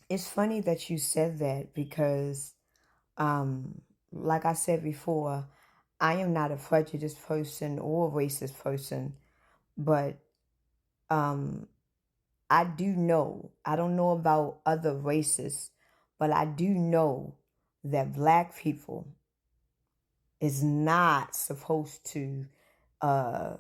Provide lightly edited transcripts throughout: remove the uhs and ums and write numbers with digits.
It's funny that you said that because, like I said before, I am not a prejudiced person or a racist person, but um, I do know, I don't know about other races, but I do know that black people is not supposed to uh,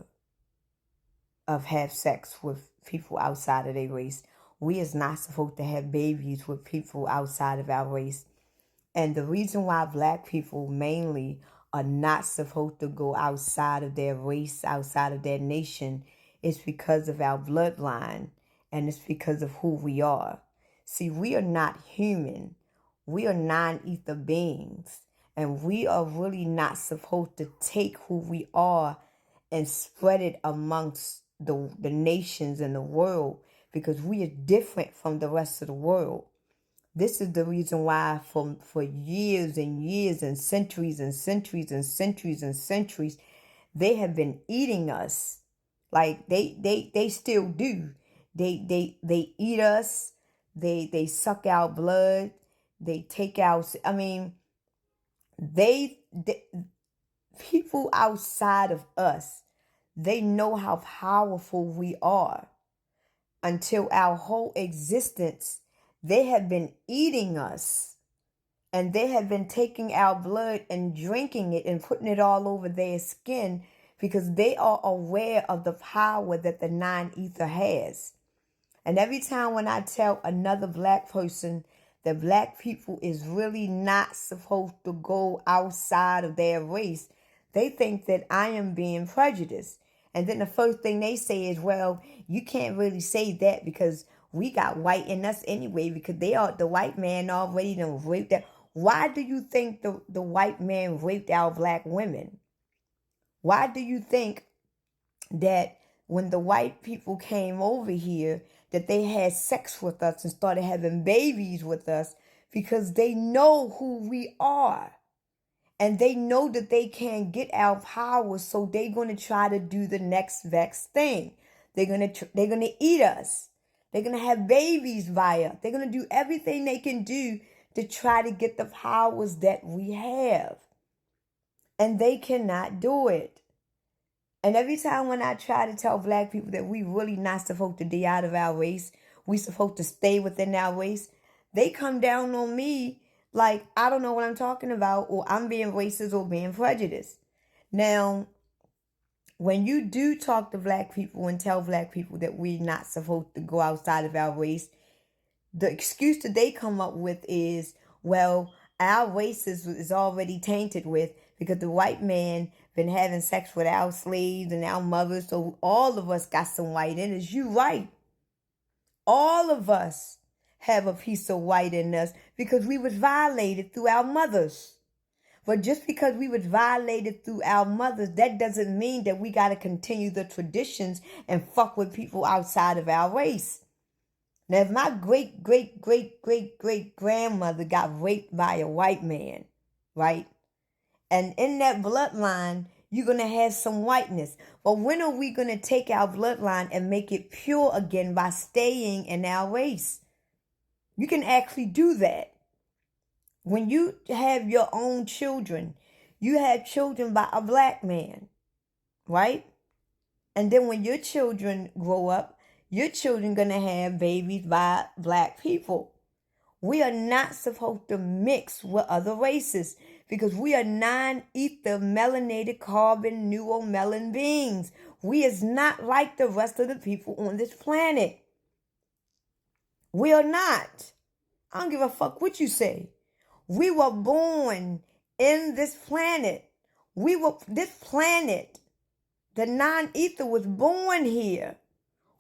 have sex with people outside of their race. We is not supposed to have babies with people outside of our race. And the reason why black people mainly are not supposed to go outside of their race, outside of their nation, is because of our bloodline and it's because of who we are. See, we are not human. We are non-ether beings. And we are really not supposed to take who we are and spread it amongst the nations and the world because we are different from the rest of the world. This is the reason why for years and years and centuries and centuries and centuries and centuries, they have been eating us. Like they still do. They eat us. They suck our blood. They take out, I mean, they people outside of us, they know how powerful we are. Until our whole existence, they have been eating us. And they have been taking our blood and drinking it and putting it all over their skin because they are aware of the power that the non-ether has. And every time when I tell another black person that black people is really not supposed to go outside of their race, they think that I am being prejudiced. And then the first thing they say is, well, you can't really say that because we got white in us anyway, because the white man already done raped that. Why do you think the white man raped our black women? Why do you think that when the white people came over here that they had sex with us and started having babies with us because they know who we are and they know that they can't get our power, so they're going to try to do the next best thing. They're going to eat us. They're going to have babies by us. They're going to do everything they can do to try to get the powers that we have, and they cannot do it. And every time when I try to tell black people that we really not supposed to be out of our race, we supposed to stay within our race, they come down on me like I don't know what I'm talking about, or I'm being racist or being prejudiced. Now, when you do talk to black people and tell black people that we're not supposed to go outside of our race, the excuse that they come up with is, well, our race is already tainted with because the white man been having sex with our slaves and our mothers, so all of us got some white in us. You right. All of us have a piece of white in us because we was violated through our mothers. But just because we was violated through our mothers, that doesn't mean that we got to continue the traditions and fuck with people outside of our race. Now, if my great, great, great, great, great grandmother got raped by a white man, right? And in that bloodline, you're going to have some whiteness. But when are we going to take our bloodline and make it pure again by staying in our race? You can actually do that. When you have your own children, you have children by a black man, right? And then when your children grow up, your children going to have babies by black people. We are not supposed to mix with other races because we are non-ether melanated carbon neuromelon beings. We is not like the rest of the people on this planet. We are not. I don't give a fuck what you say. We were born in this planet. This planet, the non-ether was born here.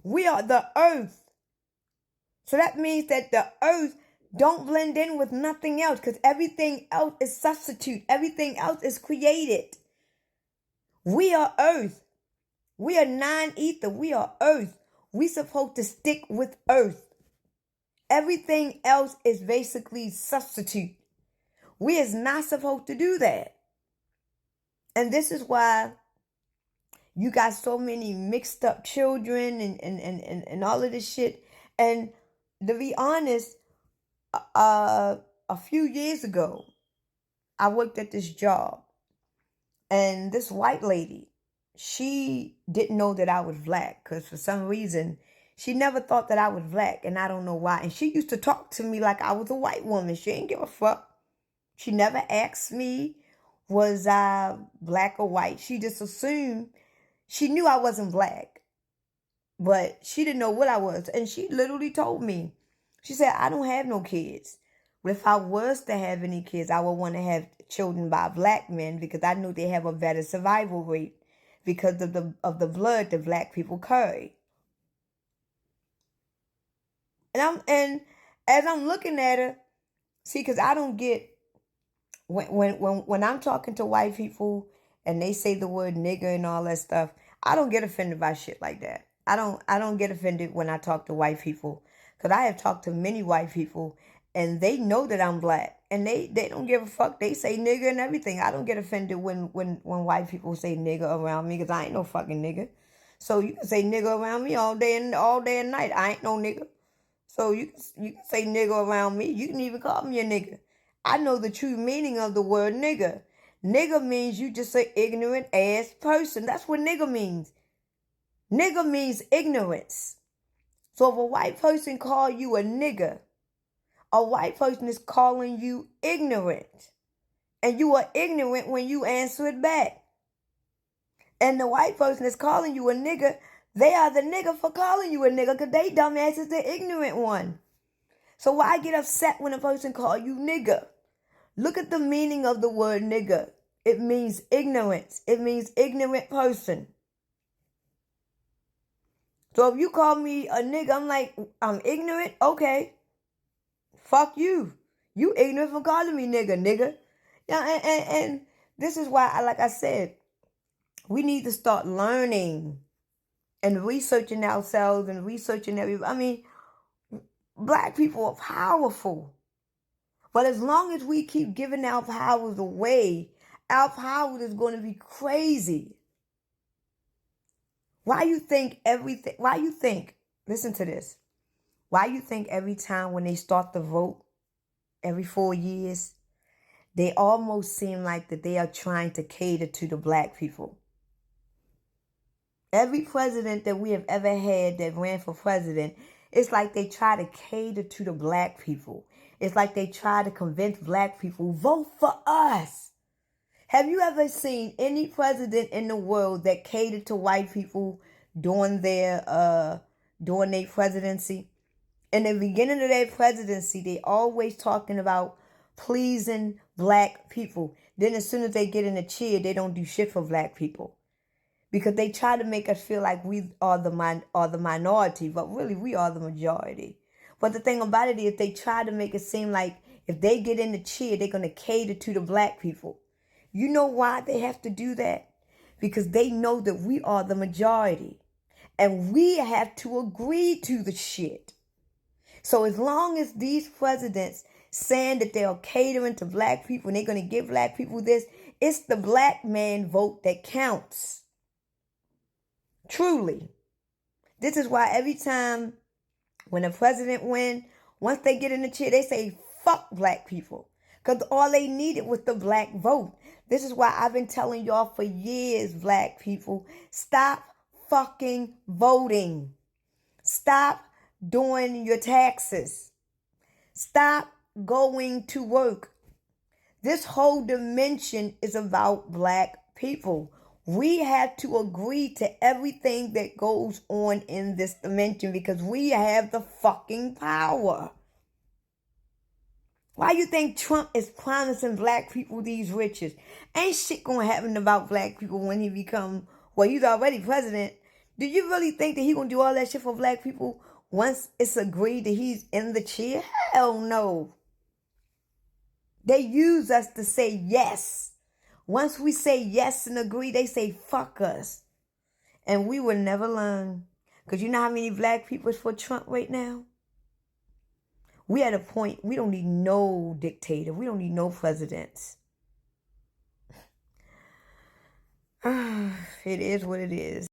We are the earth. So that means that the earth don't blend in with nothing else because everything else is substitute. Everything else is created. We are earth. We are non-ether. We are earth. We supposed to stick with earth. Everything else is basically substitute. We is not supposed to do that. And this is why you got so many mixed up children and all of this shit. And to be honest, a few years ago, I worked at this job, and this white lady, she didn't know that I was black because for some reason she never thought that I was black, and I don't know why. And she used to talk to me like I was a white woman. She didn't give a fuck. She never asked me, was I black or white? She just assumed, she knew I wasn't black, but she didn't know what I was. And she literally told me, she said, I don't have no kids. But if I was to have any kids, I would want to have children by black men because I knew they have a better survival rate because of the blood that black people carry. And as I'm looking at her, see, because I don't get, when I'm talking to white people and they say the word nigger and all that stuff, I don't get offended by shit like that. I don't get offended when I talk to white people, because I have talked to many white people and they know that I'm black and they don't give a fuck. They say nigger and everything. I don't get offended when white people say nigger around me, because I ain't no fucking nigger. So you can say nigger around me all day and night. I ain't no nigger. So you can say nigger around me. You can even call me a nigger. I know the true meaning of the word nigger. Nigger means you just an ignorant ass person. That's what nigger means. Nigger means ignorance. So if a white person call you a nigger, a white person is calling you ignorant. And you are ignorant when you answer it back. And the white person is calling you a nigger, they are the nigger for calling you a nigger, because they dumbass is the ignorant one. So why get upset when a person call you nigger? Look at the meaning of the word nigger. It means ignorance. It means ignorant person. So if you call me a nigger, I'm like, I'm ignorant? Okay. Fuck you. You ignorant for calling me nigger. Yeah, and this is why, like I said, we need to start learning and researching ourselves and researching everybody. I mean, black people are powerful. But as long as we keep giving our powers away, our power is going to be crazy. Why you think, listen to this. Why you think every time when they start the vote, every 4 years, they almost seem like that they are trying to cater to the black people? Every president that we have ever had that ran for president, it's like they try to cater to the black people. It's like they try to convince black people, vote for us. Have you ever seen any president in the world that catered to white people during their presidency? In the beginning of their presidency, they always talking about pleasing black people. Then as soon as they get in the chair, they don't do shit for black people, because they try to make us feel like we are the minority, but really we are the majority. But the thing about it is they try to make it seem like if they get in the chair, they're going to cater to the black people. You know why they have to do that? Because they know that we are the majority. And we have to agree to the shit. So as long as these presidents saying that they're catering to black people and they're going to give black people this, it's the black man vote that counts. Truly. This is why every time when a president wins, once they get in the chair, they say, fuck black people. Because all they needed was the black vote. This is why I've been telling y'all for years, black people, stop fucking voting. Stop doing your taxes. Stop going to work. This whole dimension is about black people. We have to agree to everything that goes on in this dimension because we have the fucking power. Why you think Trump is promising black people these riches? Ain't shit gonna happen about black people when he become, well, he's already president. Do you really think that he gonna do all that shit for black people once it's agreed that he's in the chair? Hell no. They use us to say yes. Once we say yes and agree, they say fuck us. And we will never learn. Because you know how many black people is for Trump right now? We at a point, we don't need no dictator. We don't need no presidents. It is what it is.